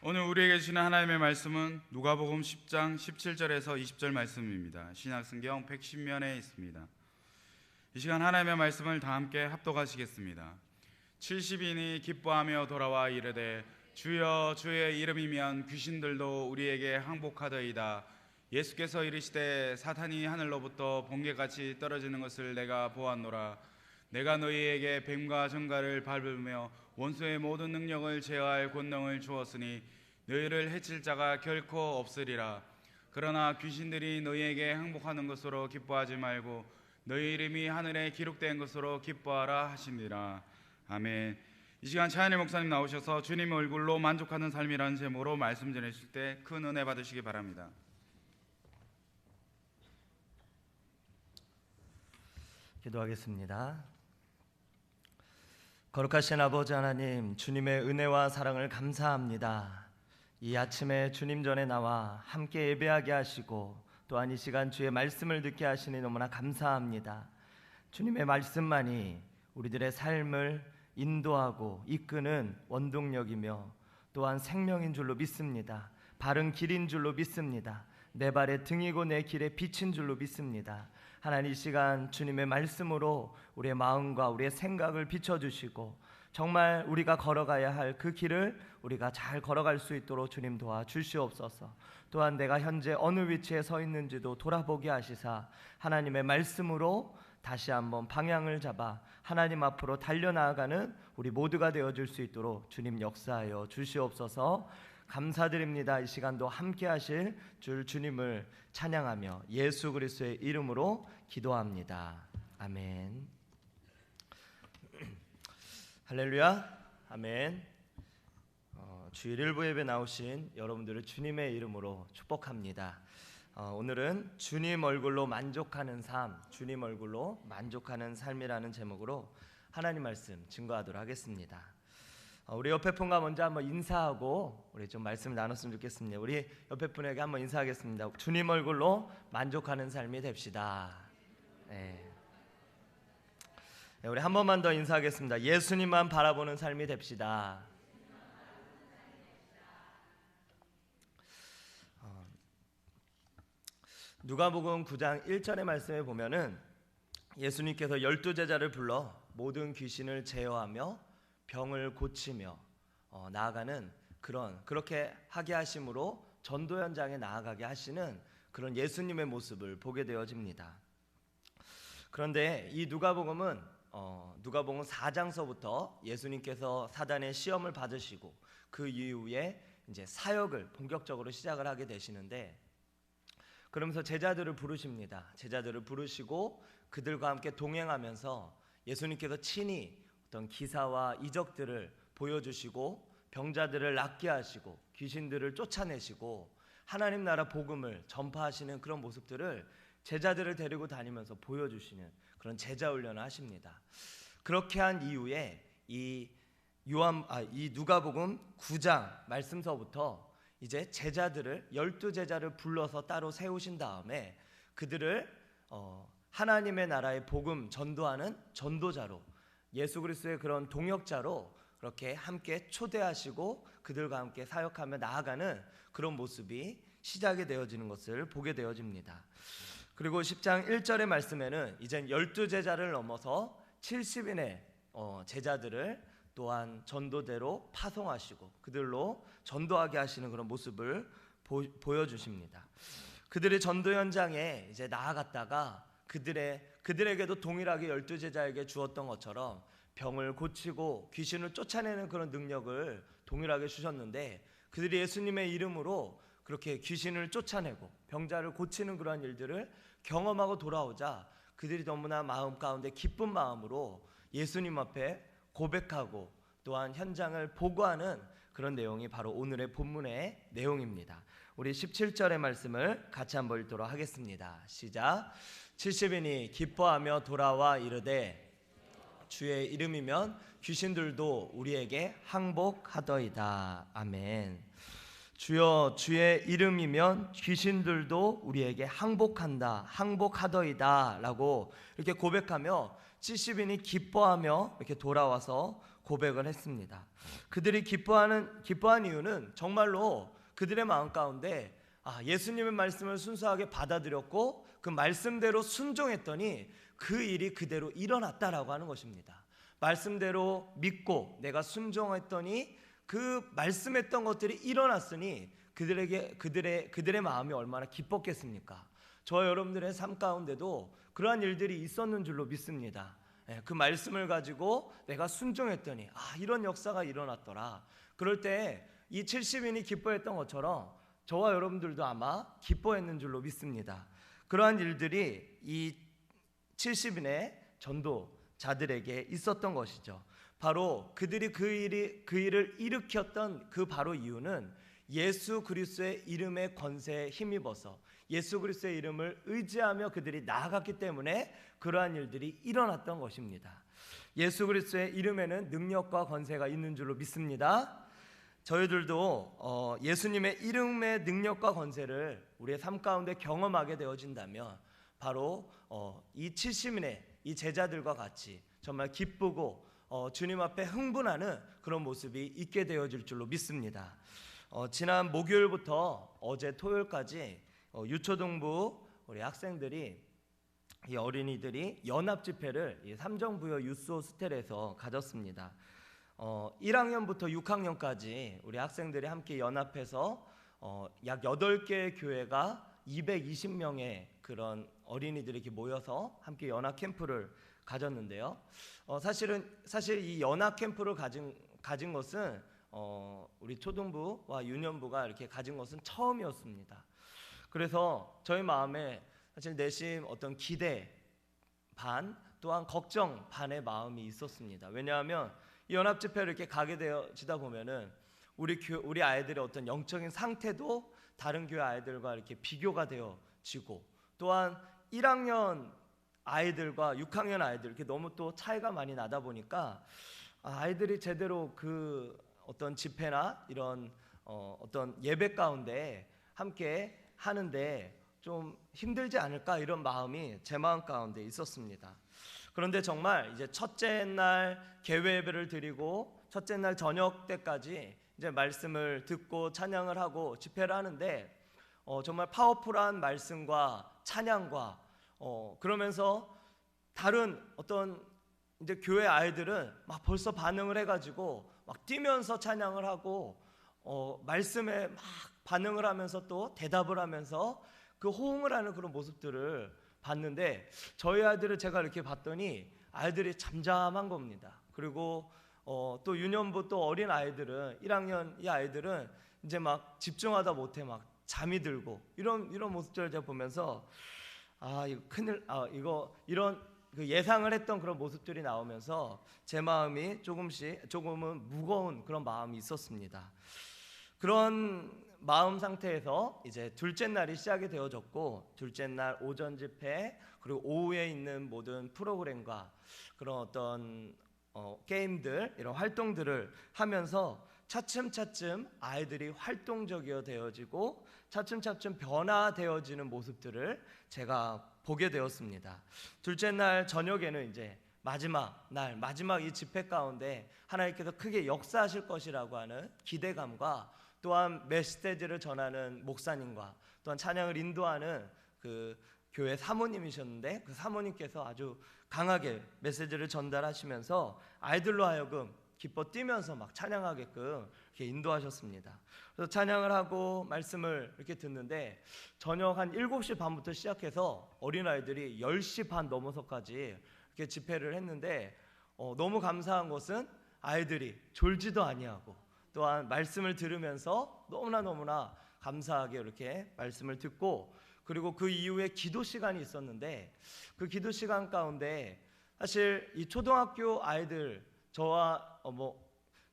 오늘 우리에게 주시는 하나님의 말씀은 누가복음 10장 17절에서 20절 말씀입니다. 신약성경 110면에 있습니다. 이 시간 하나님의 말씀을 다 함께 합독하시겠습니다. 70인이 기뻐하며 돌아와 이르되 주여 주의 이름이면 귀신들도 우리에게 항복하더이다. 예수께서 이르시되 사탄이 하늘로부터 번개같이 떨어지는 것을 내가 보았노라. 내가 너희에게 뱀과 정갈을 밟으며 원수의 모든 능력을 제어할 권능을 주었으니 너희를 해칠 자가 결코 없으리라. 그러나 귀신들이 너희에게 항복하는 것으로 기뻐하지 말고 너희 이름이 하늘에 기록된 것으로 기뻐하라 하시니라. 아멘. 이 시간 차은일 목사님 나오셔서 주님 얼굴로 만족하는 삶이라는 제목으로 말씀 전해주실 때 큰 은혜 받으시기 바랍니다. 기도하겠습니다. 거룩하신 아버지 하나님, 주님의 은혜와 사랑을 감사합니다. 이 아침에 주님 전에 나와 함께 예배하게 하시고 또한 이 시간 주의 말씀을 듣게 하시니 너무나 감사합니다. 주님의 말씀만이 우리들의 삶을 인도하고 이끄는 원동력이며 또한 생명인 줄로 믿습니다. 바른 길인 줄로 믿습니다. 내 발의 등이고 내 길의 빛인 줄로 믿습니다. 하나님, 이 시간 주님의 말씀으로 우리의 마음과 우리의 생각을 비춰주시고 정말 우리가 걸어가야 할 그 길을 우리가 잘 걸어갈 수 있도록 주님 도와주시옵소서. 또한 내가 현재 어느 위치에 서 있는지도 돌아보게 하시사 하나님의 말씀으로 다시 한번 방향을 잡아 하나님 앞으로 달려나아가는 우리 모두가 되어줄 수 있도록 주님 역사하여 주시옵소서. 감사드립니다. 이 시간도 함께 하실 줄 주님을 찬양하며 예수 그리스도의 이름으로 기도합니다. 아멘. 할렐루야. 아멘. 주일 일부 예배 나오신 여러분들을 주님의 이름으로 축복합니다. 오늘은 주님 얼굴로 만족하는 삶, 주님 얼굴로 만족하는 삶이라는 제목으로 하나님 말씀 증거하도록 하겠습니다. 우리 옆에 분과 먼저 한번 인사하고 우리 좀 말씀을 나눴으면 좋겠습니다. 우리 옆에 분에게 한번 인사하겠습니다. 주님 얼굴로 만족하는 삶이 됩시다. 네. 우리 한 번만 더 인사하겠습니다. 예수님만 바라보는 삶이 됩시다. 누가복음 9장 1절의 말씀에 보면은 예수님께서 12제자를 불러 모든 귀신을 제어하며 병을 고치며 나아가는 그렇게 하게 하심으로 전도 현장에 나아가게 하시는 그런 예수님의 모습을 보게 되어집니다. 그런데 이 누가복음은 누가복음 4장서부터 예수님께서 사단의 시험을 받으시고 그 이후에 이제 사역을 본격적으로 시작을 하게 되시는데, 그러면서 제자들을 부르십니다. 제자들을 부르시고 그들과 함께 동행하면서 예수님께서 친히 어떤 기사와 이적들을 보여주시고 병자들을 낫게 하시고 귀신들을 쫓아내시고 하나님 나라 복음을 전파하시는 그런 모습들을 제자들을 데리고 다니면서 보여주시는 그런 제자 훈련을 하십니다. 그렇게 한 이후에 이 누가복음 9장 말씀서부터 이제 제자들을 12제자를 불러서 따로 세우신 다음에 그들을 하나님의 나라의 복음 전도하는 전도자로, 예수 그리스도의 그런 동역자로 그렇게 함께 초대하시고 그들과 함께 사역하며 나아가는 그런 모습이 시작이 되어지는 것을 보게 되어집니다. 그리고 10장 1절의 말씀에는 이젠 12제자를 넘어서 70인의 제자들을 또한 전도대로 파송하시고 그들로 전도하게 하시는 그런 모습을 보여주십니다. 그들의 전도 현장에 이제 나아갔다가 그들에게도 동일하게 12제자에게 주었던 것처럼 병을 고치고 귀신을 쫓아내는 그런 능력을 동일하게 주셨는데, 그들이 예수님의 이름으로 그렇게 귀신을 쫓아내고 병자를 고치는 그러한 일들을 경험하고 돌아오자 그들이 너무나 마음 가운데 기쁜 마음으로 예수님 앞에 고백하고 또한 현장을 보고하는 그런 내용이 바로 오늘의 본문의 내용입니다. 우리 17절의 말씀을 같이 한번 읽도록 하겠습니다. 시작. 70인이 기뻐하며 돌아와 이르되 주의 이름이면 귀신들도 우리에게 항복하더이다. 아멘. 주여 주의 이름이면 귀신들도 우리에게 항복하더이다 라고 이렇게 고백하며 70인이 기뻐하며 이렇게 돌아와서 고백을 했습니다. 그들이 기뻐한 이유는 정말로 그들의 마음 가운데 예수님의 말씀을 순수하게 받아들였고 그 말씀대로 순종했더니 그 일이 그대로 일어났다라고 하는 것입니다. 말씀대로 믿고 내가 순종했더니 그 말씀했던 것들이 일어났으니 그들의 마음이 얼마나 기뻤겠습니까? 저와 여러분들의 삶 가운데도 그러한 일들이 있었는 줄로 믿습니다. 그 말씀을 가지고 내가 순종했더니 이런 역사가 일어났더라. 그럴 때 이 70인이 기뻐했던 것처럼 저와 여러분들도 아마 기뻐했는 줄로 믿습니다. 그러한 일들이 이 70인의 전도자들에게 있었던 것이죠. 바로 그들이 그 일을 일으켰던 그 바로 이유는 예수 그리스도의 이름의 권세에 힘입어서 예수 그리스도의 이름을 의지하며 그들이 나아갔기 때문에 그러한 일들이 일어났던 것입니다. 예수 그리스도의 이름에는 능력과 권세가 있는 줄로 믿습니다. 저희들도 예수님의 이름의 능력과 권세를 우리의 삶 가운데 경험하게 되어진다면 바로 이 70인의 이 제자들과 같이 정말 기쁘고 주님 앞에 흥분하는 그런 모습이 있게 되어질 줄로 믿습니다. 지난 목요일부터 어제 토요일까지 유초동부 우리 학생들이 이 어린이들이 연합 집회를 삼정부여 유스 호스텔에서 가졌습니다. 1학년부터 6학년까지 우리 학생들이 함께 연합해서 약 8개의 교회가 220명의 그런 어린이들이 이렇게 모여서 함께 연합 캠프를 가졌는데요. 사실 이 연합 캠프를 가진 것은 우리 초등부와 유년부가 이렇게 가진 것은 처음이었습니다. 그래서 저희 마음에 사실 내심 어떤 기대 반 또한 걱정 반의 마음이 있었습니다. 왜냐하면 이 연합 집회를 이렇게 가게 되어지다 보면은 우리 아이들의 어떤 영적인 상태도 다른 교회 아이들과 이렇게 비교가 되어지고 또한 1학년 아이들과 6학년 아이들 이렇게 너무 또 차이가 많이 나다 보니까 아이들이 제대로 그 어떤 집회나 이런 어떤 예배 가운데 함께 하는데 좀 힘들지 않을까 이런 마음이 제 마음 가운데 있었습니다. 그런데 정말 이제 첫째 날 개회 예배를 드리고 첫째 날 저녁 때까지 이제 말씀을 듣고 찬양을 하고 집회를 하는데 정말 파워풀한 말씀과 찬양과 그러면서 다른 어떤 이제 교회 아이들은 막 벌써 반응을 해가지고 막 뛰면서 찬양을 하고 말씀에 막 반응을 하면서 또 대답을 하면서 그 호응을 하는 그런 모습들을 봤는데 저희 아이들을 제가 이렇게 봤더니 아이들이 잠잠한 겁니다. 그리고 또 유년부 또 어린 아이들은 1학년 이 아이들은 이제 막 집중하다 못해 막 잠이 들고 이런 모습들을 제가 보면서 이런 그 예상을 했던 그런 모습들이 나오면서 제 마음이 조금은 무거운 그런 마음이 있었습니다. 그런 마음 상태에서 이제 둘째 날이 시작이 되어졌고 둘째 날 오전 집회 그리고 오후에 있는 모든 프로그램과 그런 어떤 게임들 이런 활동들을 하면서 차츰 아이들이 활동적이어 되어지고 차츰 변화되어지는 모습들을 제가 보게 되었습니다. 둘째 날 저녁에는 이제 마지막 이 집회 가운데 하나님께서 크게 역사하실 것이라고 하는 기대감과 또한 메시지를 전하는 목사님과 또한 찬양을 인도하는 그 교회 사모님이셨는데 그 사모님께서 아주 강하게 메시지를 전달하시면서 아이들로 하여금 기뻐 뛰면서 막 찬양하게끔 이렇게 인도하셨습니다. 그래서 찬양을 하고 말씀을 이렇게 듣는데 저녁 한 7시 반부터 시작해서 어린아이들이 10시 반 넘어서까지 이렇게 집회를 했는데 너무 감사한 것은 아이들이 졸지도 아니하고 또한 말씀을 들으면서 너무나 감사하게 이렇게 말씀을 듣고 그리고 그 이후에 기도 시간이 있었는데 그 기도 시간 가운데 사실 이 초등학교 아이들 저와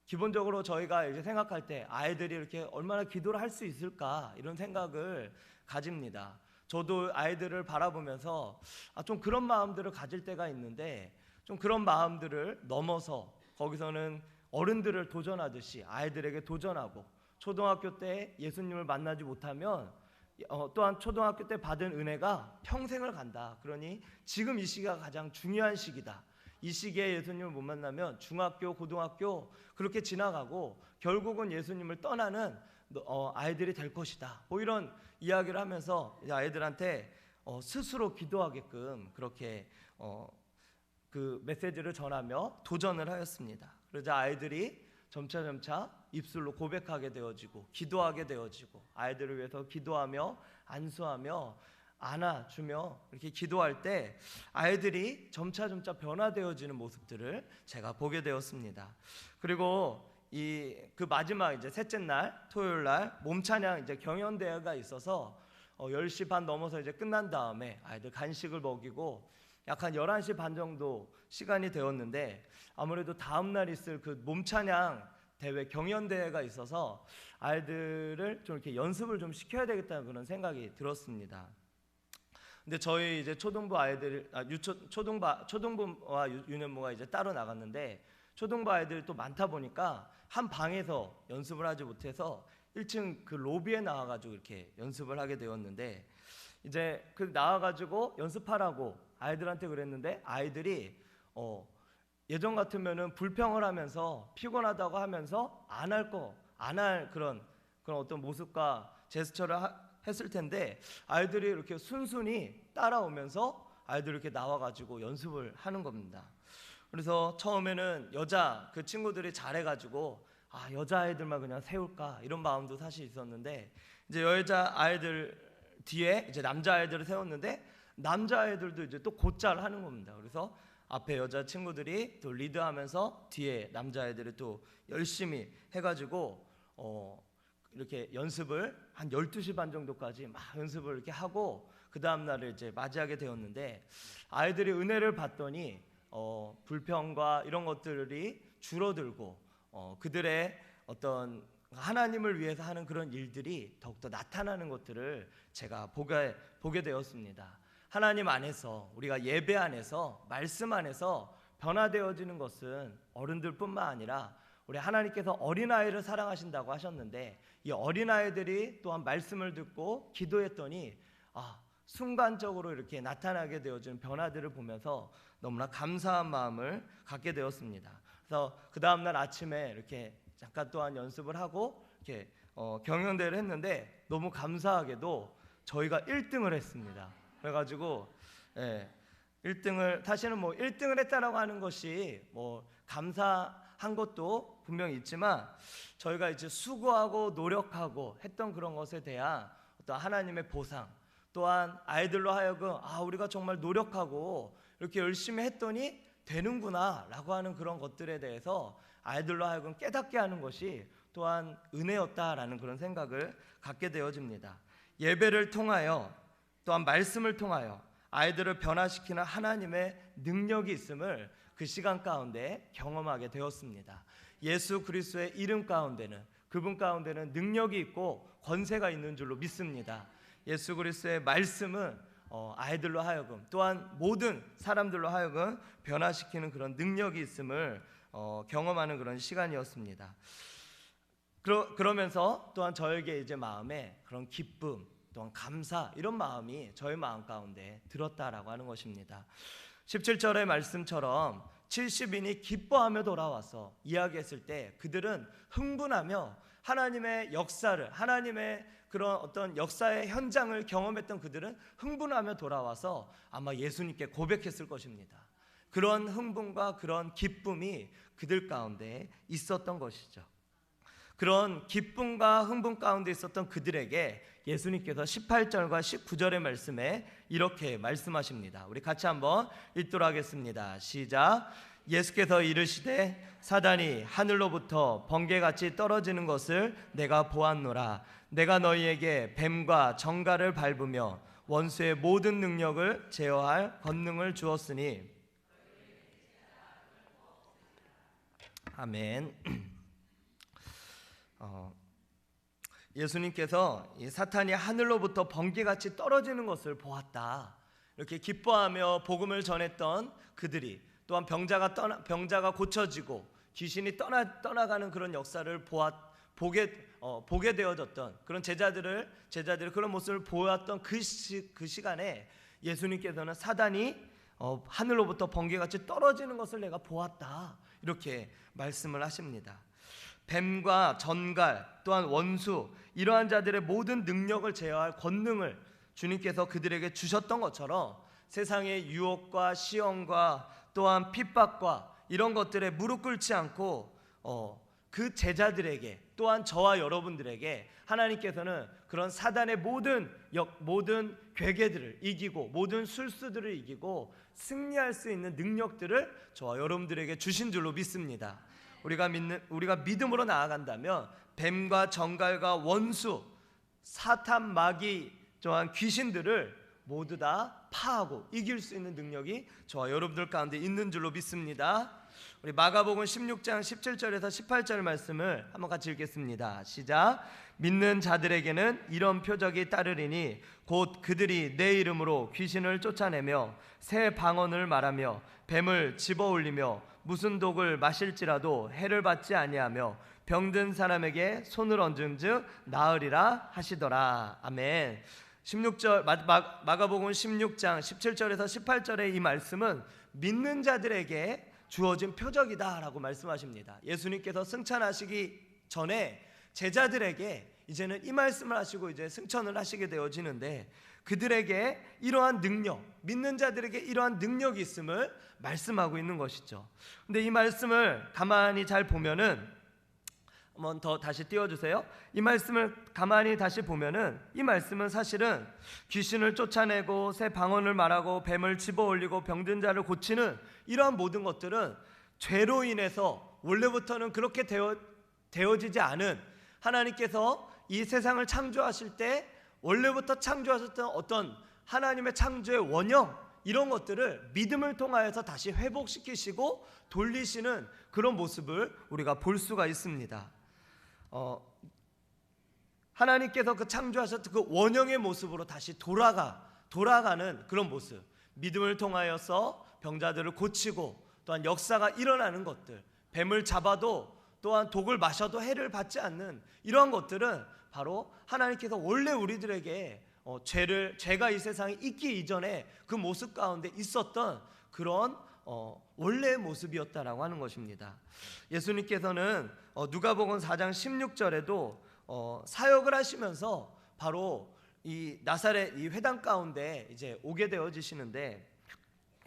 기본적으로 저희가 이제 생각할 때 아이들이 이렇게 얼마나 기도를 할 수 있을까 이런 생각을 가집니다. 저도 아이들을 바라보면서 좀 그런 마음들을 가질 때가 있는데 좀 그런 마음들을 넘어서 거기서는 어른들을 도전하듯이 아이들에게 도전하고 초등학교 때 예수님을 만나지 못하면 또한 초등학교 때 받은 은혜가 평생을 간다. 그러니 지금 이 시기가 가장 중요한 시기다. 이 시기에 예수님을 못 만나면 중학교, 고등학교 그렇게 지나가고 결국은 예수님을 떠나는 아이들이 될 것이다. 뭐 이런 이야기를 하면서 아이들한테 스스로 기도하게끔 그렇게 그 메시지를 전하며 도전을 하였습니다. 그러자 아이들이 점차 입술로 고백하게 되어지고 기도하게 되어지고 아이들을 위해서 기도하며 안수하며 안아주며 이렇게 기도할 때 아이들이 점차 변화되어지는 모습들을 제가 보게 되었습니다. 그리고 그 마지막 이제 셋째 날 토요일 날 몸찬양 이제 경연대회가 있어서 10시 반 넘어서 이제 끝난 다음에 아이들 간식을 먹이고 약 한 11시 반 정도 시간이 되었는데 아무래도 다음 날 있을 그 몸찬양 대회 경연대회가 있어서 아이들을 좀 이렇게 연습을 좀 시켜야 되겠다는 그런 생각이 들었습니다. 근데 저희 이제 초등부 아이들 초등부와 유년부가 이제 따로 나갔는데 초등부 아이들이 또 많다 보니까 한 방에서 연습을 하지 못해서 1층 그 로비에 나와가지고 이렇게 연습을 하게 되었는데 이제 그 나와가지고 연습하라고 아이들한테 그랬는데 아이들이 예전 같으면은 불평을 하면서 피곤하다고 하면서 안 할 그런 어떤 모습과 제스처를 했을 텐데 아이들이 이렇게 순순히 따라오면서 아이들이 이렇게 나와가지고 연습을 하는 겁니다. 그래서 처음에는 여자 그 친구들이 잘해가지고 여자 아이들만 그냥 세울까 이런 마음도 사실 있었는데 이제 여자 아이들 뒤에 이제 남자 아이들을 세웠는데 남자 아이들도 이제 또 곧잘 하는 겁니다. 그래서 앞에 여자 친구들이 또 리드하면서 뒤에 남자 아이들이 또 열심히 해가지고 이렇게 연습을 한 12시 반 정도까지 막 연습을 이렇게 하고 그 다음 날을 이제 맞이하게 되었는데 아이들이 은혜를 받더니 불평과 이런 것들이 줄어들고 그들의 어떤 하나님을 위해서 하는 그런 일들이 더욱더 나타나는 것들을 제가 보게 되었습니다. 하나님 안에서 우리가 예배 안에서 말씀 안에서 변화되어지는 것은 어른들뿐만 아니라 우리 하나님께서 어린아이를 사랑하신다고 하셨는데 이 어린아이들이 또한 말씀을 듣고 기도했더니 순간적으로 이렇게 나타나게 되어지는 변화들을 보면서 너무나 감사한 마음을 갖게 되었습니다. 그래서 그 다음날 아침에 이렇게 잠깐 또한 연습을 하고 이렇게 경연대회를 했는데 너무 감사하게도 저희가 1등을 했습니다. 그래가지고 1등을 다시는 뭐 1등을 했다라고 하는 것이 뭐 감사한 것도 분명히 있지만 저희가 이제 수고하고 노력하고 했던 그런 것에 대한 어떤 하나님의 보상 또한 아이들로 하여금 우리가 정말 노력하고 이렇게 열심히 했더니 되는구나 라고 하는 그런 것들에 대해서 아이들로 하여금 깨닫게 하는 것이 또한 은혜였다라는 그런 생각을 갖게 되어집니다. 예배를 통하여 또한 말씀을 통하여 아이들을 변화시키는 하나님의 능력이 있음을 그 시간 가운데 경험하게 되었습니다. 예수 그리스도의 이름 가운데는 그분 가운데는 능력이 있고 권세가 있는 줄로 믿습니다. 예수 그리스도의 말씀은 아이들로 하여금 또한 모든 사람들로 하여금 변화시키는 그런 능력이 있음을 경험하는 그런 시간이었습니다. 그러면서 또한 저에게 이제 마음에 그런 기쁨 또한 감사 이런 마음이 저의 마음 가운데 들었다라고 하는 것입니다. 17절의 말씀처럼 70인이 기뻐하며 돌아와서 이야기했을 때 그들은 흥분하며 하나님의 역사를 하나님의 그런 어떤 역사의 현장을 경험했던 그들은 흥분하며 돌아와서 아마 예수님께 고백했을 것입니다. 그런 흥분과 그런 기쁨이 그들 가운데 있었던 것이죠. 그런 기쁨과 흥분 가운데 있었던 그들에게 예수님께서 18절과 19절의 말씀에 이렇게 말씀하십니다. 우리 같이 한번 읽도록 하겠습니다. 시작. 예수께서 이르시되 사단이 하늘로부터 번개같이 떨어지는 것을 내가 보았노라. 내가 너희에게 뱀과 정갈을 밟으며 원수의 모든 능력을 제어할 권능을 주었으니 아멘. 예수님께서 이 사탄이 하늘로부터 번개같이 떨어지는 것을 보았다. 이렇게 기뻐하며 복음을 전했던 그들이 또한 병자가 고쳐지고 귀신이 떠나가는 그런 역사를 보게 되어졌던 그런 제자들의 그런 모습을 보았던 그 시간에 예수님께서는 사단이 하늘로부터 번개같이 떨어지는 것을 내가 보았다. 이렇게 말씀을 하십니다. 뱀과 전갈 또한 원수 이러한 자들의 모든 능력을 제어할 권능을 주님께서 그들에게 주셨던 것처럼 세상의 유혹과 시험과 또한 핍박과 이런 것들에 무릎 꿇지 않고 그 제자들에게 또한 저와 여러분들에게 하나님께서는 그런 사단의 모든 괴계들을 이기고 모든 술수들을 이기고 승리할 수 있는 능력들을 저와 여러분들에게 주신 줄로 믿습니다. 우리가 믿음으로 나아간다면 뱀과 정갈과 원수, 사탄, 마귀, 또한 귀신들을 모두 다 파하고 이길 수 있는 능력이 저와 여러분들 가운데 있는 줄로 믿습니다. 우리 마가복음 16장 17절에서 18절 말씀을 한번 같이 읽겠습니다. 시작. 믿는 자들에게는 이런 표적이 따르리니 곧 그들이 내 이름으로 귀신을 쫓아내며 새 방언을 말하며 뱀을 집어올리며 무슨 독을 마실지라도 해를 받지 아니하며 병든 사람에게 손을 얹은즉 나으리라 하시더라. 아멘. 16절 마가복음 16장 17절에서 18절의 이 말씀은 믿는 자들에게 주어진 표적이다라고 말씀하십니다. 예수님께서 승천하시기 전에 제자들에게 이제는 이 말씀을 하시고 이제 승천을 하시게 되어지는데 그들에게 이러한 능력, 믿는 자들에게 이러한 능력이 있음을 말씀하고 있는 것이죠. 근데 이 말씀을 가만히 잘 보면은 한번 더 다시 띄워주세요. 이 말씀을 가만히 다시 보면은 이 말씀은 사실은 귀신을 쫓아내고 새 방언을 말하고 뱀을 집어올리고 병든 자를 고치는 이러한 모든 것들은 죄로 인해서 원래부터는 그렇게 되어지지 않은 하나님께서 이 세상을 창조하실 때 원래부터 창조하셨던 어떤 하나님의 창조의 원형 이런 것들을 믿음을 통하여서 다시 회복시키시고 돌리시는 그런 모습을 우리가 볼 수가 있습니다. 하나님께서 그 창조하셨던 그 원형의 모습으로 다시 돌아가는 그런 모습, 믿음을 통하여서 병자들을 고치고 또한 역사가 일어나는 것들, 뱀을 잡아도 또한 독을 마셔도 해를 받지 않는 이러한 것들은 바로 하나님께서 원래 우리들에게 죄가 이 세상에 있기 이전에 그 모습 가운데 있었던 그런 원래의 모습이었다라고 하는 것입니다. 예수님께서는 누가복음 4장 16절에도 사역을 하시면서 바로 이 나사렛 이 회당 가운데 이제 오게 되어지시는데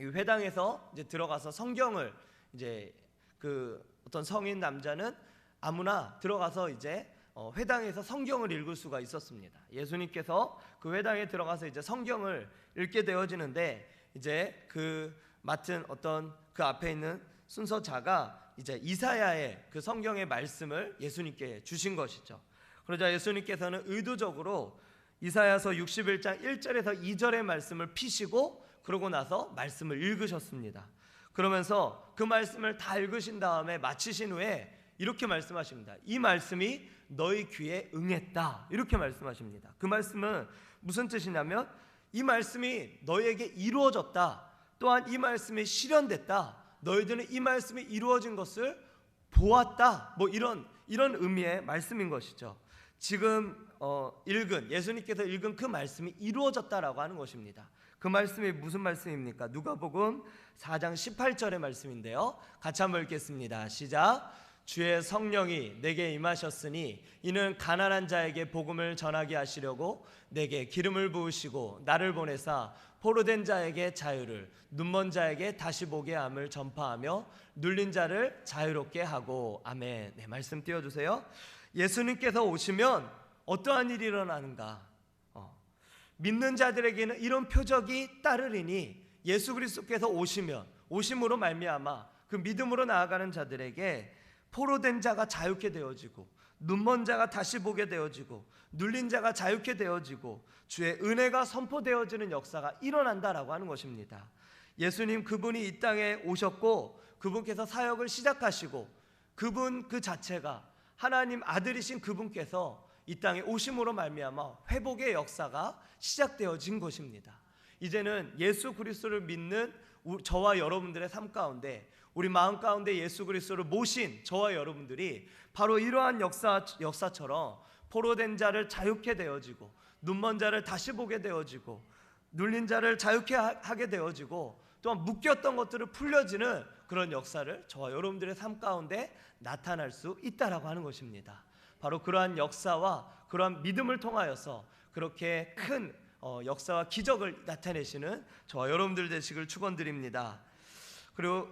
이 회당에서 이제 들어가서 성경을 이제 그 어떤 성인 남자는 아무나 들어가서 이제 회당에서 성경을 읽을 수가 있었습니다. 예수님께서 그 회당에 들어가서 이제 성경을 읽게 되어지는데 이제 그 맡은 어떤 그 앞에 있는 순서자가 이제 이사야의 그 성경의 말씀을 예수님께 주신 것이죠. 그러자 예수님께서는 의도적으로 이사야서 61장 1절에서 2절의 말씀을 피시고 그러고 나서 말씀을 읽으셨습니다. 그러면서 그 말씀을 다 읽으신 다음에 마치신 후에 이렇게 말씀하십니다. 이 말씀이 너희 귀에 응했다. 이렇게 말씀하십니다. 그 말씀은 무슨 뜻이냐면 이 말씀이 너희에게 이루어졌다. 또한 이 말씀이 실현됐다. 너희들은 이 말씀이 이루어진 것을 보았다. 뭐 이런 의미의 말씀인 것이죠. 지금 예수님께서 읽은 그 말씀이 이루어졌다라고 하는 것입니다. 그 말씀이 무슨 말씀입니까? 누가복음 4장 18절의 말씀인데요. 같이 한번 읽겠습니다. 시작. 주의 성령이 내게 임하셨으니 이는 가난한 자에게 복음을 전하게 하시려고 내게 기름을 부으시고 나를 보내사 포로된 자에게 자유를 눈먼 자에게 다시 보게 함을 전파하며 눌린 자를 자유롭게 하고. 아멘. 네, 말씀 띄워주세요. 예수님께서 오시면 어떠한 일이 일어나는가? 믿는 자들에게는 이런 표적이 따르리니 예수 그리스도께서 오심으로 말미암아 그 믿음으로 나아가는 자들에게 포로된 자가 자유케 되어지고 눈먼 자가 다시 보게 되어지고 눌린 자가 자유케 되어지고 주의 은혜가 선포되어지는 역사가 일어난다라고 하는 것입니다. 예수님 그분이 이 땅에 오셨고 그분께서 사역을 시작하시고 그분 그 자체가 하나님 아들이신 그분께서 이 땅에 오심으로 말미암아 회복의 역사가 시작되어진 것입니다. 이제는 예수 그리스도를 믿는 저와 여러분들의 삶 가운데 우리 마음 가운데 예수 그리스도를 모신 저와 여러분들이 바로 이러한 역사처럼 포로된 자를 자유케 되어지고 눈먼 자를 다시 보게 되어지고 눌린 자를 자유케 하게 되어지고 또한 묶였던 것들을 풀려지는 그런 역사를 저와 여러분들의 삶 가운데 나타날 수 있다라고 하는 것입니다. 바로 그러한 역사와 그러한 믿음을 통하여서 그렇게 큰 역사와 기적을 나타내시는 저와 여러분들 되시길 축원드립니다. 그리고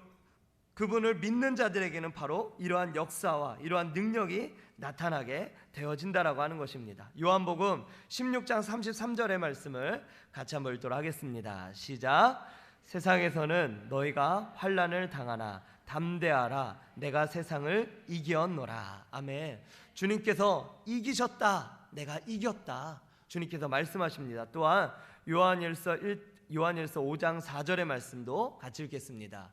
그분을 믿는 자들에게는 바로 이러한 역사와 이러한 능력이 나타나게 되어진다라고 하는 것입니다. 요한복음 16장 33절의 말씀을 같이 한번 읽도록 하겠습니다. 시작. 세상에서는 너희가 환난을 당하나 담대하라, 내가 세상을 이겼노라. 아멘. 주님께서 이기셨다, 내가 이겼다, 주님께서 말씀하십니다. 또한 요한일서 5장 4절의 말씀도 같이 읽겠습니다.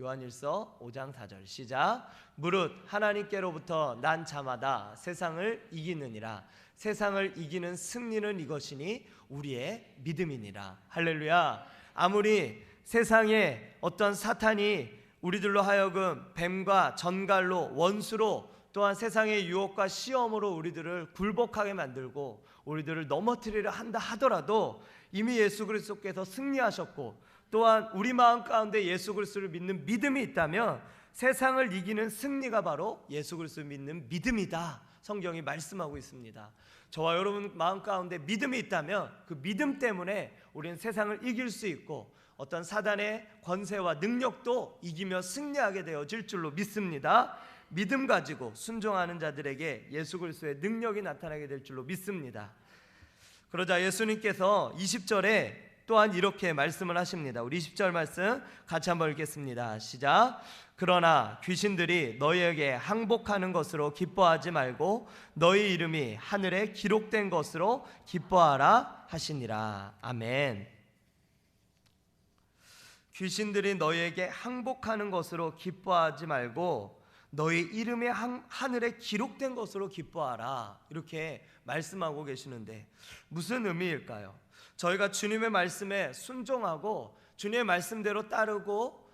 요한일서 5장 4절 시작. 무릇 하나님께로부터 난 자마다 세상을 이기느니라. 세상을 이기는 승리는 이것이니 우리의 믿음이니라. 할렐루야. 아무리 세상에 어떤 사탄이 우리들로 하여금 뱀과 전갈로 원수로 또한 세상의 유혹과 시험으로 우리들을 굴복하게 만들고 우리들을 넘어뜨리려 한다 하더라도 이미 예수 그리스도께서 승리하셨고 또한 우리 마음 가운데 예수 그리스도를 믿는 믿음이 있다면 세상을 이기는 승리가 바로 예수 그리스도를 믿는 믿음이다, 성경이 말씀하고 있습니다. 저와 여러분 마음 가운데 믿음이 있다면 그 믿음 때문에 우리는 세상을 이길 수 있고 어떤 사단의 권세와 능력도 이기며 승리하게 되어질 줄로 믿습니다. 믿음 가지고 순종하는 자들에게 예수 그리스도의 능력이 나타나게 될 줄로 믿습니다. 그러자 예수님께서 20절에 또한 이렇게 말씀을 하십니다. 우리 20절 말씀 같이 한번 읽겠습니다. 시작. 그러나 귀신들이 너희에게 항복하는 것으로 기뻐하지 말고 너희 이름이 하늘에 기록된 것으로 기뻐하라 하시니라. 아멘. 귀신들이 너희에게 항복하는 것으로 기뻐하지 말고 너희 이름이 하늘에 기록된 것으로 기뻐하라, 이렇게 말씀하고 계시는데 무슨 의미일까요? 저희가 주님의 말씀에 순종하고 주님의 말씀대로 따르고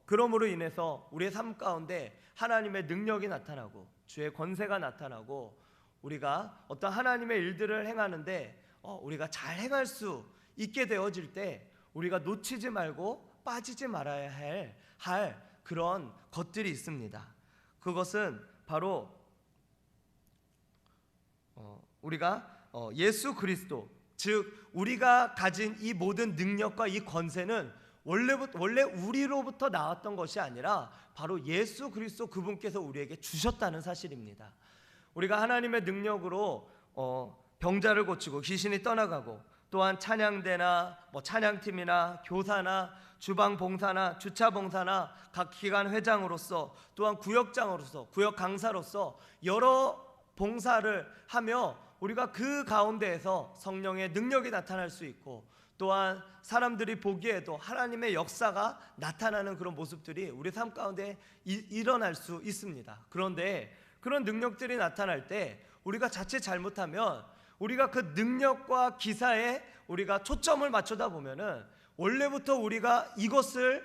그러므로 인해서 우리의 삶 가운데 하나님의 능력이 나타나고 주의 권세가 나타나고 우리가 어떤 하나님의 일들을 행하는데 우리가 잘 행할 수 있게 되어질 때 우리가 놓치지 말고 빠지지 말아야 할 그런 것들이 있습니다. 그것은 바로 우리가 예수 그리스도, 즉 우리가 가진 이 모든 능력과 이 권세는 원래 우리로부터 나왔던 것이 아니라 바로 예수 그리스도 그분께서 우리에게 주셨다는 사실입니다. 우리가 하나님의 능력으로 병자를 고치고 귀신이 떠나가고 또한 찬양대나 찬양팀이나 교사나 주방 봉사나 주차 봉사나 각 기관 회장으로서 또한 구역장으로서 구역 강사로서 여러 봉사를 하며 우리가 그 가운데에서 성령의 능력이 나타날 수 있고 또한 사람들이 보기에도 하나님의 역사가 나타나는 그런 모습들이 우리 삶 가운데 일어날 수 있습니다. 그런데 그런 능력들이 나타날 때 우리가 자칫 잘못하면 우리가 그 능력과 기사에 우리가 초점을 맞추다 보면은 원래부터 우리가 이것을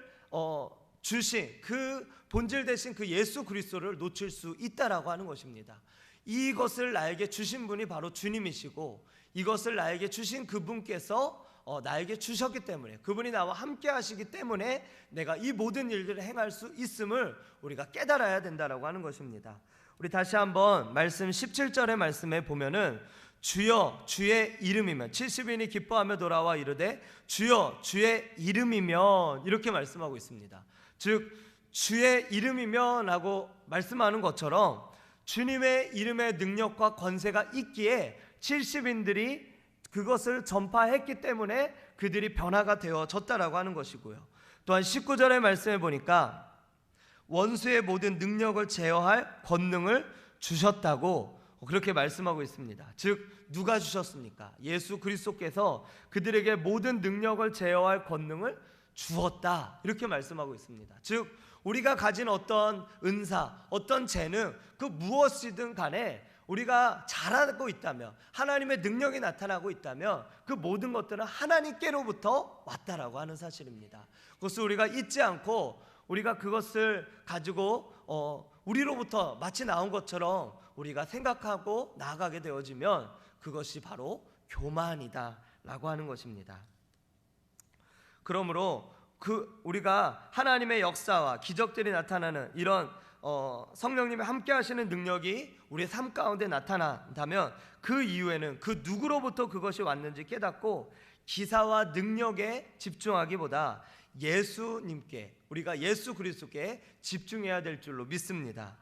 주신 그 본질 대신 그 예수 그리스도를 놓칠 수 있다라고 하는 것입니다. 이것을 나에게 주신 분이 바로 주님이시고 이것을 나에게 주신 그분께서 나에게 주셨기 때문에 그분이 나와 함께 하시기 때문에 내가 이 모든 일들을 행할 수 있음을 우리가 깨달아야 된다라고 하는 것입니다. 우리 다시 한번 말씀 17절의 말씀에 보면은 주여 주의 이름이면 70인이 기뻐하며 돌아와 이르되 주여 주의 이름이면 이렇게 말씀하고 있습니다. 즉 주의 이름이면 하고 말씀하는 것처럼 주님의 이름의 능력과 권세가 있기에 70인들이 그것을 전파했기 때문에 그들이 변화가 되어졌다라고 하는 것이고요. 또한 19절의 말씀에 보니까 원수의 모든 능력을 제어할 권능을 주셨다고 그렇게 말씀하고 있습니다. 즉 누가 주셨습니까? 예수 그리스도께서 그들에게 모든 능력을 제어할 권능을 주었다, 이렇게 말씀하고 있습니다. 즉 우리가 가진 어떤 은사, 어떤 재능, 그 무엇이든 간에 우리가 잘하고 있다면 하나님의 능력이 나타나고 있다면 그 모든 것들은 하나님께로부터 왔다라고 하는 사실입니다. 그것을 우리가 잊지 않고 우리가 그것을 가지고 우리로부터 마치 나온 것처럼 우리가 생각하고 나아가게 되어지면 그것이 바로 교만이다 라고 하는 것입니다. 그러므로 우리가 하나님의 역사와 기적들이 나타나는 이런 성령님이 함께 하시는 능력이 우리의 삶 가운데 나타난다면 그 이후에는 그 누구로부터 그것이 왔는지 깨닫고 기사와 능력에 집중하기보다 예수님께, 우리가 예수 그리스도께 집중해야 될 줄로 믿습니다.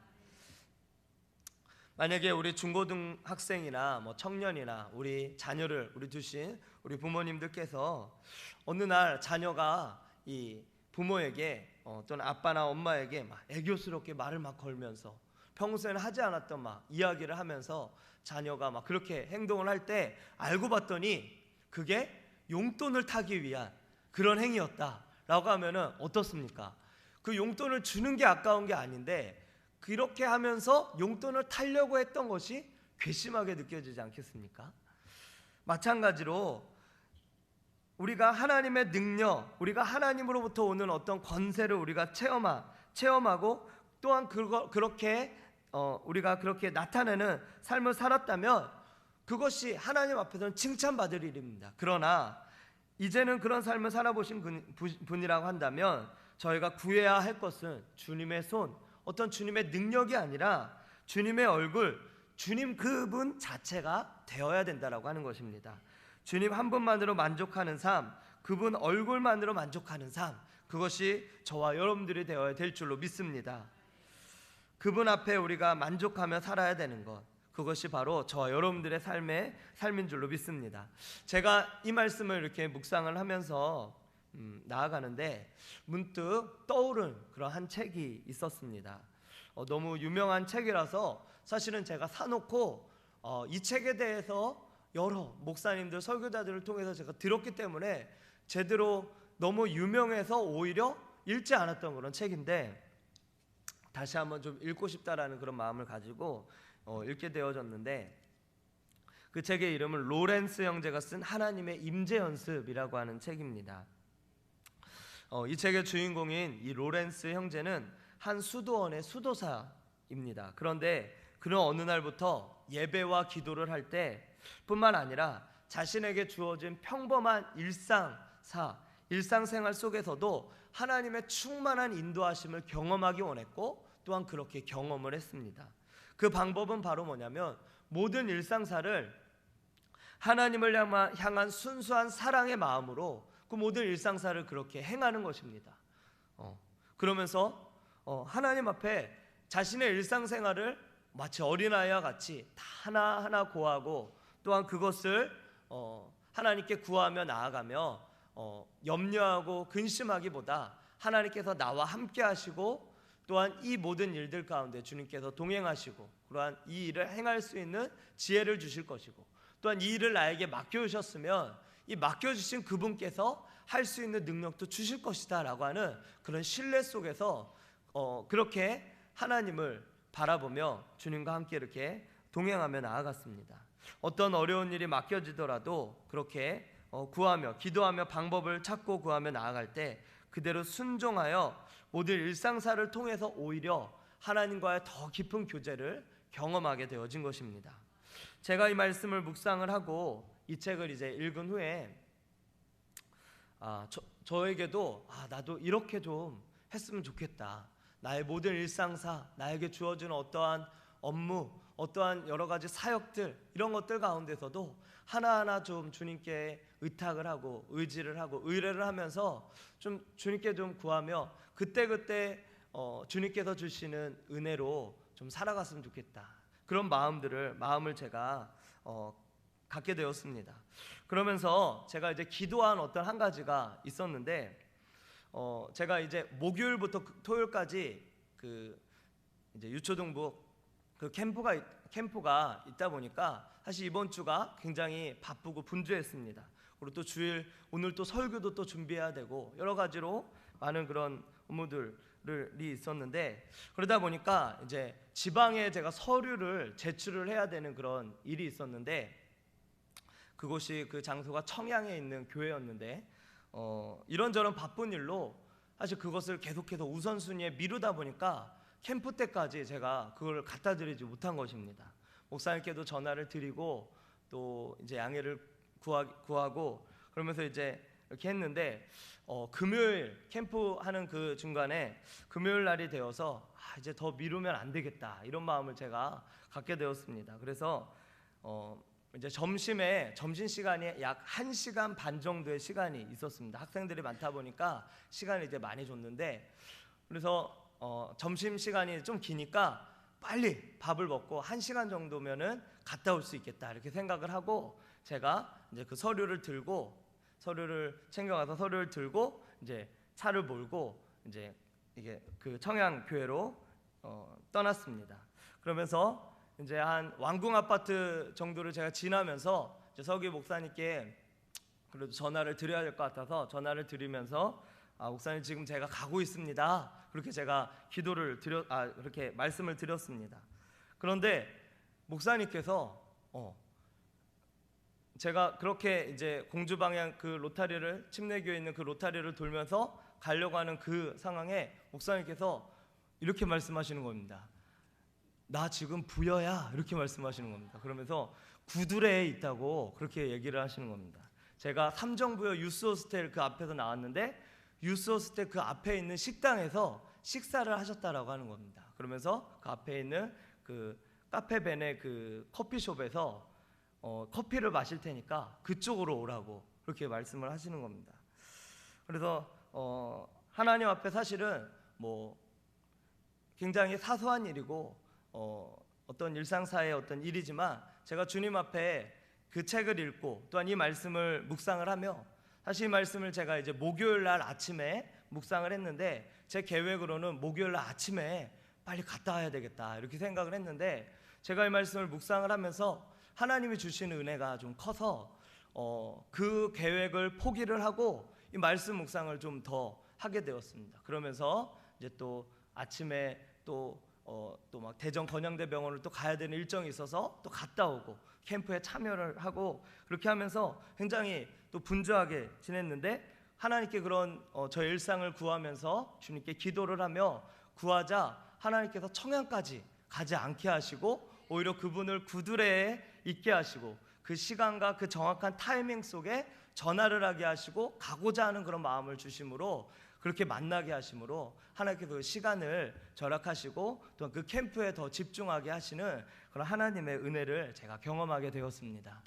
만약에 우리 중고등학생이나 청년이나 우리 자녀를 두신 우리 부모님들께서 어느 날 자녀가 이 부모에게 또는 아빠나 엄마에게 막 애교스럽게 말을 막 걸면서 평소에는 하지 않았던 막 이야기를 하면서 자녀가 막 그렇게 행동을 할 때 알고 봤더니 그게 용돈을 타기 위한 그런 행위였다라고 하면은 어떻습니까? 그 용돈을 주는 게 아까운 게 아닌데 그렇게 하면서 용돈을 타려고 했던 것이 괘씸하게 느껴지지 않겠습니까? 마찬가지로 우리가 하나님의 능력, 우리가 하나님으로부터 오는 어떤 권세를 우리가 체험하고 또한 그렇게 우리가 그렇게 나타내는 삶을 살았다면 그것이 하나님 앞에서는 칭찬받을 일입니다. 그러나 이제는 그런 삶을 살아보신 분이라고 한다면 저희가 구해야 할 것은 주님의 손, 어떤 주님의 능력이 아니라 주님의 얼굴, 주님 그분 자체가 되어야 된다라고 하는 것입니다. 주님 한 분만으로 만족하는 삶, 그분 얼굴만으로 만족하는 삶, 그것이 저와 여러분들이 되어야 될 줄로 믿습니다. 그분 앞에 우리가 만족하며 살아야 되는 것, 그것이 바로 저와 여러분들의 삶인 줄로 믿습니다. 제가 이 말씀을 이렇게 묵상을 하면서 나아가는데 문득 떠오른 그런 한 책이 있었습니다. 너무 유명한 책이라서 사실은 제가 사놓고 이 책에 대해서 여러 목사님들, 설교자들을 통해서 제가 들었기 때문에 제대로 너무 유명해서 오히려 읽지 않았던 그런 책인데 다시 한번 좀 읽고 싶다라는 그런 마음을 가지고 읽게 되어졌는데 그 책의 이름은 로렌스 형제가 쓴 하나님의 임재 연습이라고 하는 책입니다. 이 책의 주인공인 이 로렌스 형제는 한 수도원의 수도사입니다. 그런데 그는 어느 날부터 예배와 기도를 할 때 뿐만 아니라 자신에게 주어진 평범한 일상생활 속에서도 하나님의 충만한 인도하심을 경험하기 원했고 또한 그렇게 경험을 했습니다. 그 방법은 바로 뭐냐면 모든 일상사를 하나님을 향한 순수한 사랑의 마음으로 그 모든 일상사를 그렇게 행하는 것입니다. 그러면서 하나님 앞에 자신의 일상생활을 마치 어린아이와 같이 다 하나하나 고하고 또한 그것을 하나님께 구하며 나아가며 염려하고 근심하기보다 하나님께서 나와 함께 하시고 또한 이 모든 일들 가운데 주님께서 동행하시고 그러한 이 일을 행할 수 있는 지혜를 주실 것이고 또한 이 일을 나에게 맡겨주셨으면 이 맡겨주신 그분께서 할 수 있는 능력도 주실 것이다 라고 하는 그런 신뢰 속에서 그렇게 하나님을 바라보며 주님과 함께 이렇게 동행하며 나아갔습니다. 어떤 어려운 일이 맡겨지더라도 그렇게 구하며 기도하며 방법을 찾고 구하며 나아갈 때 그대로 순종하여 모든 일상사를 통해서 오히려 하나님과의 더 깊은 교제를 경험하게 되어진 것입니다. 제가 이 말씀을 묵상을 하고 이 책을 이제 읽은 후에 저에게도 나도 이렇게 좀 했으면 좋겠다. 나의 모든 일상사, 나에게 주어진 어떠한 업무, 어떠한 여러 가지 사역들 이런 것들 가운데서도 하나하나 좀 주님께 의탁을 하고 의지를 하고 의뢰를 하면서 좀 주님께 좀 구하며 그때그때 주님께서 주시는 은혜로 좀 살아갔으면 좋겠다. 그런 마음을 제가 갖게 되었습니다. 그러면서 제가 이제 기도한 어떤 한 가지가 있었는데 제가 이제 목요일부터 토요일까지 그 이제 유초등부 그 캠프가 있다 보니까 사실 이번 주가 굉장히 바쁘고 분주했습니다. 그리고 또 주일 오늘 또 설교도 또 준비해야 되고 여러 가지로 많은 그런 업무들이 있었는데 그러다 보니까 이제 지방에 제가 서류를 제출을 해야 되는 그런 일이 있었는데 그곳이 그 장소가 청양에 있는 교회였는데 이런저런 바쁜 일로 사실 그것을 계속해서 우선순위에 미루다 보니까 캠프 때까지 제가 그걸 갖다 드리지 못한 것입니다. 목사님께도 전화를 드리고 또 이제 양해를 구하고 그러면서 이제 이렇게 했는데 금요일 캠프 하는 그 중간에 금요일 날이 되어서 이제 더 미루면 안 되겠다 이런 마음을 제가 갖게 되었습니다. 그래서 이제 점심 시간이 약 1시간 반 정도의 시간이 있었습니다. 학생들이 많다 보니까 시간을 이제 많이 줬는데, 그래서 점심 시간이 좀 기니까 빨리 밥을 먹고 1시간 정도면은 갔다 올 수 있겠다 이렇게 생각을 하고, 제가 이제 그 서류를 챙겨가서 서류를 들고 이제 차를 몰고 이제 이게 그 청양 교회로 떠났습니다. 그러면서 이제 한 왕궁 아파트 정도를 제가 지나면서 이제 서기 목사님께 그래도 전화를 드려야 될 것 같아서 전화를 드리면서 목사님 지금 제가 가고 있습니다. 그렇게 제가 그렇게 말씀을 드렸습니다. 그런데 목사님께서 제가 그렇게 이제 공주 방향 그 로타리를 침례교에 있는 그 로타리를 돌면서 가려고 하는 그 상황에 목사님께서 이렇게 말씀하시는 겁니다. 나 지금 부여야 이렇게 말씀하시는 겁니다. 그러면서 구두레에 있다고 그렇게 얘기를 하시는 겁니다. 제가 삼정부여 유스호스텔 그 앞에서 나왔는데 유스호스텔 그 앞에 있는 식당에서 식사를 하셨다라고 하는 겁니다. 그러면서 그 앞에 있는 그 카페벤의 그 커피숍에서 커피를 마실 테니까 그쪽으로 오라고 그렇게 말씀을 하시는 겁니다. 그래서 하나님 앞에 사실은 뭐 굉장히 사소한 일이고 어떤 일상사의 어떤 일이지만, 제가 주님 앞에 그 책을 읽고 또한 이 말씀을 묵상을 하며, 사실 이 말씀을 제가 이제 목요일 날 아침에 묵상을 했는데, 제 계획으로는 목요일 날 아침에 빨리 갔다 와야 되겠다 이렇게 생각을 했는데, 제가 이 말씀을 묵상을 하면서 하나님이 주시는 은혜가 좀 커서 그 계획을 포기를 하고 이 말씀 묵상을 좀 더 하게 되었습니다. 그러면서 이제 또 아침에 또 막 대전 건양대 병원을 또 가야 되는 일정이 있어서 또 갔다 오고 캠프에 참여를 하고, 그렇게 하면서 굉장히 또 분주하게 지냈는데, 하나님께 그런 저의 일상을 구하면서 주님께 기도를 하며 구하자 하나님께서 청양까지 가지 않게 하시고 오히려 그분을 구두레에 있게 하시고 그 시간과 그 정확한 타이밍 속에 전화를 하게 하시고 가고자 하는 그런 마음을 주심으로, 그렇게 만나게 하심으로 하나님께서 그 시간을 절약하시고 또한 그 캠프에 더 집중하게 하시는 그런 하나님의 은혜를 제가 경험하게 되었습니다.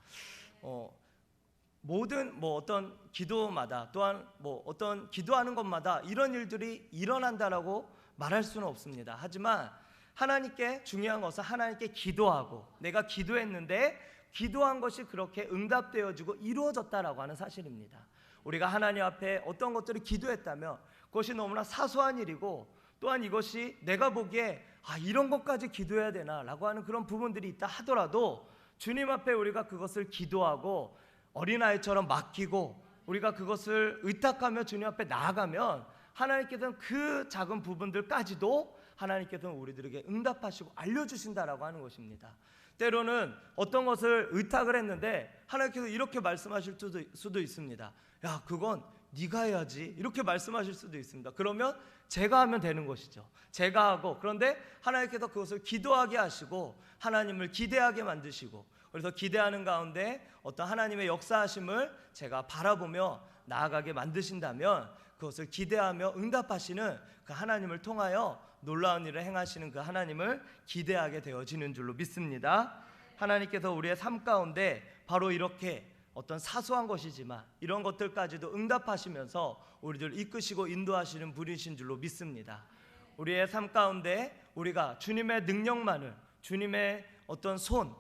모든 어떤 기도마다 또한 어떤 기도하는 것마다 이런 일들이 일어난다라고 말할 수는 없습니다. 하지만 하나님께 중요한 것은 하나님께 기도하고 내가 기도했는데 기도한 것이 그렇게 응답되어지고 이루어졌다라고 하는 사실입니다. 우리가 하나님 앞에 어떤 것들을 기도했다면 그것이 너무나 사소한 일이고, 또한 이것이 내가 보기에 이런 것까지 기도해야 되나라고 하는 그런 부분들이 있다 하더라도 주님 앞에 우리가 그것을 기도하고 어린아이처럼 맡기고 우리가 그것을 의탁하며 주님 앞에 나아가면 하나님께서는 그 작은 부분들까지도 하나님께서는 우리들에게 응답하시고 알려주신다라고 하는 것입니다. 때로는 어떤 것을 의탁을 했는데 하나님께서 이렇게 말씀하실 수도 있습니다. 야, 그건 네가 해야지 이렇게 말씀하실 수도 있습니다. 그러면 제가 하면 되는 것이죠. 제가 하고, 그런데 하나님께서 그것을 기도하게 하시고 하나님을 기대하게 만드시고, 그래서 기대하는 가운데 어떤 하나님의 역사하심을 제가 바라보며 나아가게 만드신다면 그것을 기대하며 응답하시는 그 하나님을 통하여 놀라운 일을 행하시는 그 하나님을 기대하게 되어지는 줄로 믿습니다. 하나님께서 우리의 삶 가운데 바로 이렇게 어떤 사소한 것이지만 이런 것들까지도 응답하시면서 우리를 이끄시고 인도하시는 분이신 줄로 믿습니다. 우리의 삶 가운데 우리가 주님의 능력만을, 주님의 어떤 손,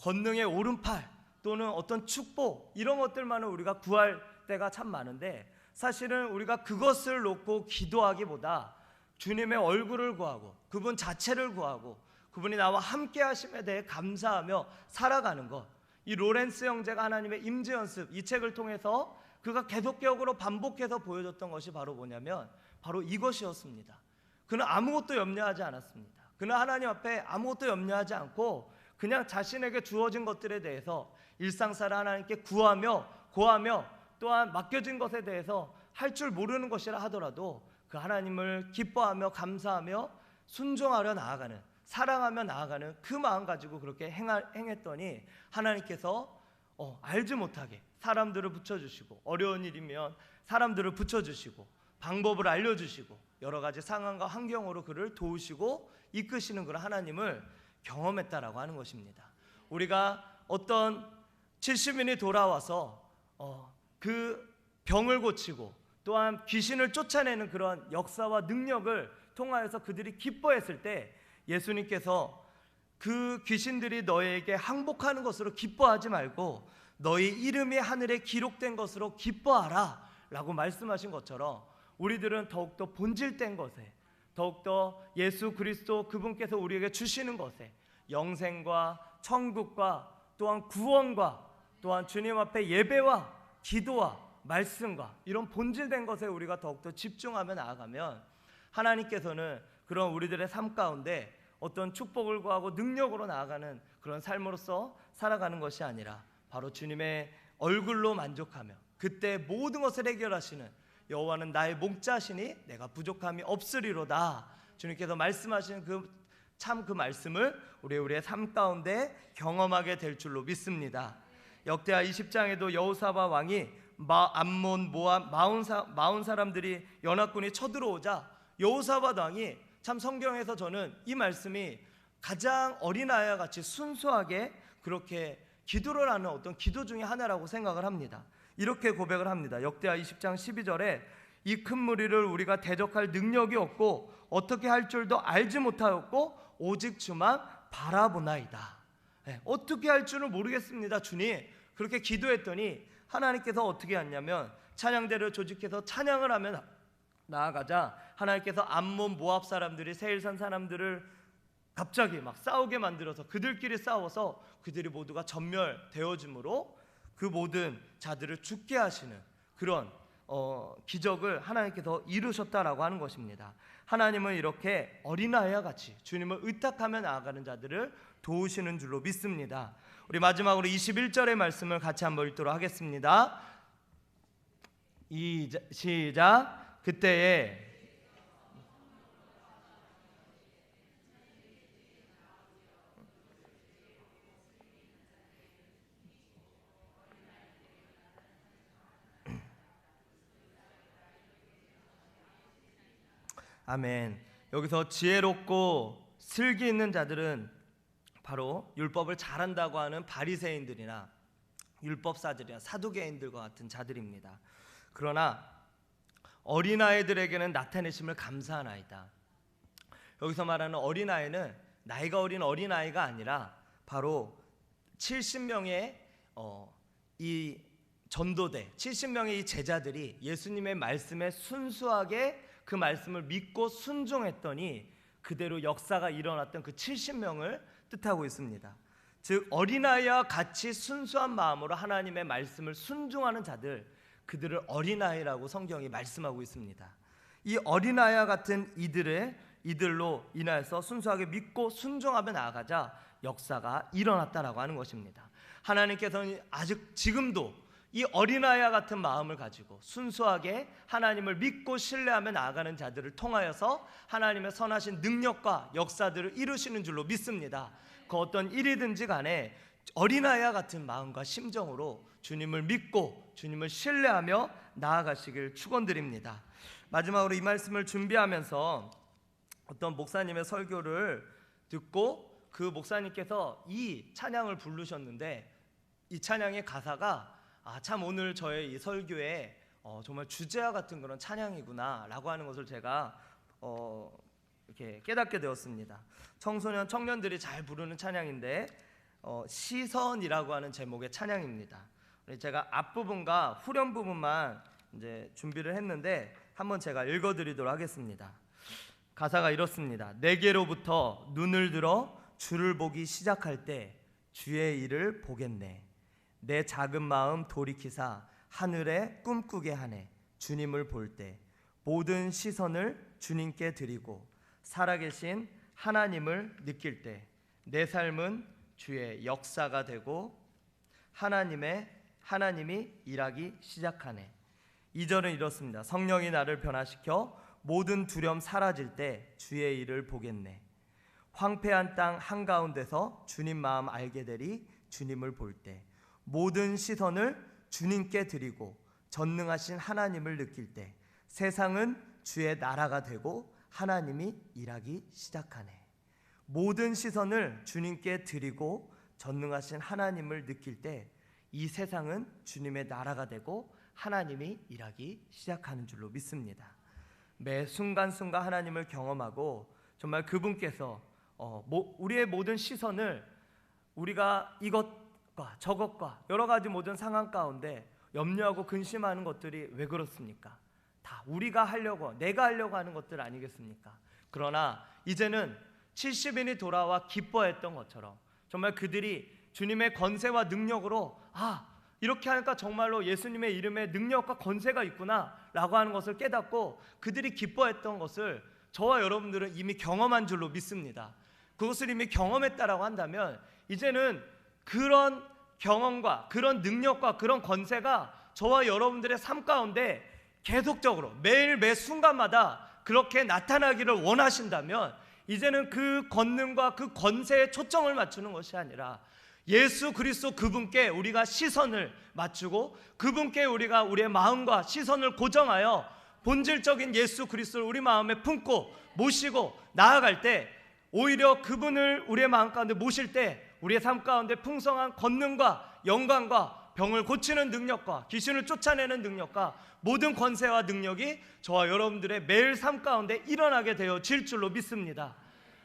권능의 오른팔 또는 어떤 축복, 이런 것들만을 우리가 구할 때가 참 많은데, 사실은 우리가 그것을 놓고 기도하기보다 주님의 얼굴을 구하고 그분 자체를 구하고 그분이 나와 함께 하심에 대해 감사하며 살아가는 것, 이 로렌스 형제가 하나님의 임재 연습 이 책을 통해서 그가 계속적으로 반복해서 보여줬던 것이 바로 뭐냐면 바로 이것이었습니다. 그는 아무것도 염려하지 않았습니다. 그는 하나님 앞에 아무것도 염려하지 않고 그냥 자신에게 주어진 것들에 대해서 일상사를 하나님께 구하며 고하며 또한 맡겨진 것에 대해서 할 줄 모르는 것이라 하더라도 그 하나님을 기뻐하며 감사하며 순종하려 나아가는, 사랑하며 나아가는 그 마음 가지고 그렇게 행했더니 하나님께서 알지 못하게 사람들을 붙여주시고, 어려운 일이면 사람들을 붙여주시고, 방법을 알려주시고, 여러 가지 상황과 환경으로 그를 도우시고 이끄시는 그런 하나님을 경험했다라고 하는 것입니다. 우리가 어떤 70인이 돌아와서 그 병을 고치고 또한 귀신을 쫓아내는 그런 역사와 능력을 통하여서 그들이 기뻐했을 때, 예수님께서 그 귀신들이 너에게 항복하는 것으로 기뻐하지 말고 너희 이름이 하늘에 기록된 것으로 기뻐하라 라고 말씀하신 것처럼, 우리들은 더욱더 본질된 것에, 더욱더 예수 그리스도 그분께서 우리에게 주시는 것에, 영생과 천국과 또한 구원과 또한 주님 앞에 예배와 기도와 말씀과 이런 본질된 것에 우리가 더욱더 집중하며 나아가면, 하나님께서는 그런 우리들의 삶 가운데 어떤 축복을 구하고 능력으로 나아가는 그런 삶으로서 살아가는 것이 아니라 바로 주님의 얼굴로 만족하며 그때 모든 것을 해결하시는, 여호와는 나의 목자시니 내가 부족함이 없으리로다, 주님께서 말씀하시는 그 말씀을 우리의 삶 가운데 경험하게 될 줄로 믿습니다. 역대하 20장에도 여호사밧 왕이 암몬, 모압, 마온 사람들이 연합군이 쳐들어오자 여호사밧 왕이, 참 성경에서 저는 이 말씀이 가장 어린아이와 같이 순수하게 그렇게 기도를 하는 어떤 기도 중에 하나라고 생각을 합니다. 이렇게 고백을 합니다. 역대하 20장 12절에 이 큰 무리를 우리가 대적할 능력이 없고 어떻게 할 줄도 알지 못하였고 오직 주만 바라보나이다. 어떻게 할 줄은 모르겠습니다, 주님. 그렇게 기도했더니 하나님께서 어떻게 했냐면, 찬양대를 조직해서 찬양을 하며 나아가자 하나님께서 암몬 모압 사람들이 세일산 사람들을 갑자기 막 싸우게 만들어서 그들끼리 싸워서 그들이 모두가 전멸되어짐으로 그 모든 자들을 죽게 하시는 그런 기적을 하나님께서 이루셨다라고 하는 것입니다. 하나님은 이렇게 어린아이와 같이 주님을 의탁하며 나아가는 자들을 도우시는 줄로 믿습니다. 우리 마지막으로 21절의 말씀을 같이 한번 읽도록 하겠습니다. 시작. 그때에 아멘. 여기서 지혜롭고 슬기 있는 자들은 바로 율법을 잘한다고 하는 바리새인들이나 율법사들이나 사두개인들과 같은 자들입니다. 그러나 어린아이들에게는 나타내심을 감사하나이다. 여기서 말하는 어린아이는 나이가 어린 어린아이가 아니라 바로 70명의 이 전도대, 70명의 이 제자들이 예수님의 말씀에 순수하게 그 말씀을 믿고 순종했더니 그대로 역사가 일어났던 그 70명을 뜻하고 있습니다. 즉 어린아이와 같이 순수한 마음으로 하나님의 말씀을 순종하는 자들, 그들을 어린아이라고 성경이 말씀하고 있습니다. 이 어린아이와 같은 이들로 인하여서 순수하게 믿고 순종하며 나아가자 역사가 일어났다라고 하는 것입니다. 하나님께서는 아직 지금도 이 어린아이와 같은 마음을 가지고 순수하게 하나님을 믿고 신뢰하며 나아가는 자들을 통하여서 하나님의 선하신 능력과 역사들을 이루시는 줄로 믿습니다. 그 어떤 일이든지 간에 어린아이와 같은 마음과 심정으로 주님을 믿고 주님을 신뢰하며 나아가시길 축원드립니다. 마지막으로 이 말씀을 준비하면서 어떤 목사님의 설교를 듣고 그 목사님께서 이 찬양을 부르셨는데, 이 찬양의 가사가 참 오늘 저의 이 설교에 정말 주제와 같은 그런 찬양이구나 라고 하는 것을 제가 이렇게 깨닫게 되었습니다. 청소년 청년들이 잘 부르는 찬양인데 시선이라고 하는 제목의 찬양입니다. 제가 앞부분과 후렴 부분만 이제 준비를 했는데 한번 제가 읽어드리도록 하겠습니다. 가사가 이렇습니다. 내게로부터 눈을 들어 주를 보기 시작할 때 주의 일을 보겠네. 내 작은 마음 돌이키사 하늘에 꿈꾸게 하네. 주님을 볼 때 모든 시선을 주님께 드리고 살아계신 하나님을 느낄 때 내 삶은 주의 역사가 되고 하나님이 일하기 시작하네. 2절은 이렇습니다. 성령이 나를 변화시켜 모든 두려움 사라질 때 주의 일을 보겠네. 황폐한 땅 한가운데서 주님 마음 알게 되리. 주님을 볼 때 모든 시선을 주님께 드리고 전능하신 하나님을 느낄 때 세상은 주의 나라가 되고 하나님이 일하기 시작하네. 모든 시선을 주님께 드리고 전능하신 하나님을 느낄 때 이 세상은 주님의 나라가 되고 하나님이 일하기 시작하는 줄로 믿습니다. 매 순간순간 하나님을 경험하고 정말 그분께서 우리의 모든 시선을 우리가 이것과 저것과 여러 가지 모든 상황 가운데 염려하고 근심하는 것들이 왜 그렇습니까? 다 우리가 하려고 내가 하려고 하는 것들 아니겠습니까? 그러나 이제는 70인이 돌아와 기뻐했던 것처럼 정말 그들이 주님의 권세와 능력으로 이렇게 하니까 정말로 예수님의 이름에 능력과 권세가 있구나 라고 하는 것을 깨닫고 그들이 기뻐했던 것을 저와 여러분들은 이미 경험한 줄로 믿습니다. 그것을 이미 경험했다라고 한다면 이제는 그런 경험과 그런 능력과 그런 권세가 저와 여러분들의 삶 가운데 계속적으로 매일 매 순간마다 그렇게 나타나기를 원하신다면 이제는 그 권능과 그 권세에 초점을 맞추는 것이 아니라 예수 그리스도 그분께 우리가 시선을 맞추고 그분께 우리가 우리의 마음과 시선을 고정하여 본질적인 예수 그리스도를 우리 마음에 품고 모시고 나아갈 때 오히려 그분을 우리의 마음 가운데 모실 때 우리의 삶 가운데 풍성한 권능과 영광과 병을 고치는 능력과 귀신을 쫓아내는 능력과 모든 권세와 능력이 저와 여러분들의 매일 삶 가운데 일어나게 되어질 줄로 믿습니다.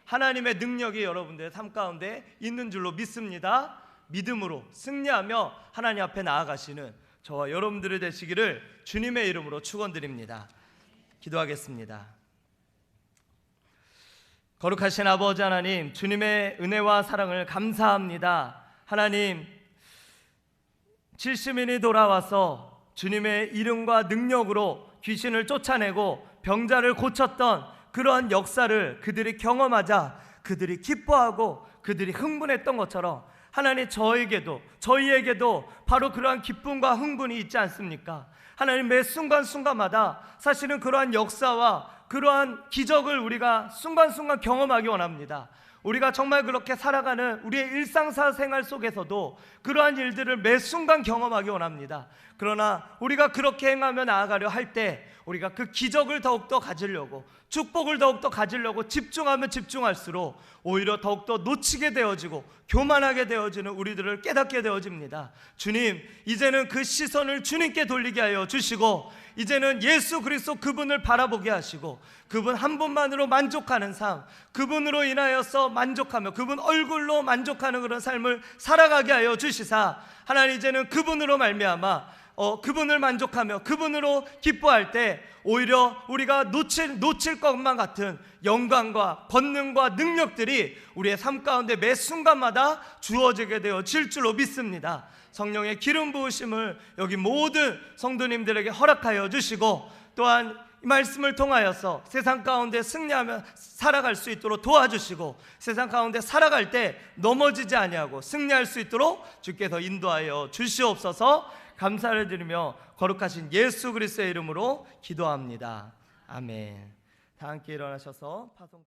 하나님의 능력이 여러분들의 삶 가운데 있는 줄로 믿습니다. 믿음으로 승리하며 하나님 앞에 나아가시는 저와 여러분들이 되시기를 주님의 이름으로 축원드립니다. 기도하겠습니다. 거룩하신 아버지 하나님, 주님의 은혜와 사랑을 감사합니다. 하나님, 70인이 돌아와서 주님의 이름과 능력으로 귀신을 쫓아내고 병자를 고쳤던 그러한 역사를 그들이 경험하자 그들이 기뻐하고 그들이 흥분했던 것처럼 하나님 저희에게도 바로 그러한 기쁨과 흥분이 있지 않습니까? 하나님 매 순간순간마다 사실은 그러한 역사와 그러한 기적을 우리가 순간순간 경험하기 원합니다. 우리가 정말 그렇게 살아가는 우리의 일상생활 속에서도 그러한 일들을 매 순간 경험하기 원합니다. 그러나 우리가 그렇게 행하며 나아가려 할 때 우리가 그 기적을 더욱더 가지려고 축복을 더욱더 가지려고 집중하면 집중할수록 오히려 더욱더 놓치게 되어지고 교만하게 되어지는 우리들을 깨닫게 되어집니다. 주님, 이제는 그 시선을 주님께 돌리게 하여 주시고 이제는 예수 그리스도 그분을 바라보게 하시고 그분 한 분만으로 만족하는 삶, 그분으로 인하여서 만족하며 그분 얼굴로 만족하는 그런 삶을 살아가게 하여 주시사 하나님 이제는 그분으로 말미암아 그분을 만족하며 그분으로 기뻐할 때 오히려 우리가 놓칠 것만 같은 영광과 권능과 능력들이 우리의 삶 가운데 매 순간마다 주어지게 되어질 줄로 믿습니다. 성령의 기름 부으심을 여기 모든 성도님들에게 허락하여 주시고 또한 이 말씀을 통하여서 세상 가운데 승리하며 살아갈 수 있도록 도와주시고 세상 가운데 살아갈 때 넘어지지 아니하고 승리할 수 있도록 주께서 인도하여 주시옵소서. 감사를 드리며 거룩하신 예수 그리스도의 이름으로 기도합니다. 아멘. 다 함께 일어나셔서 파송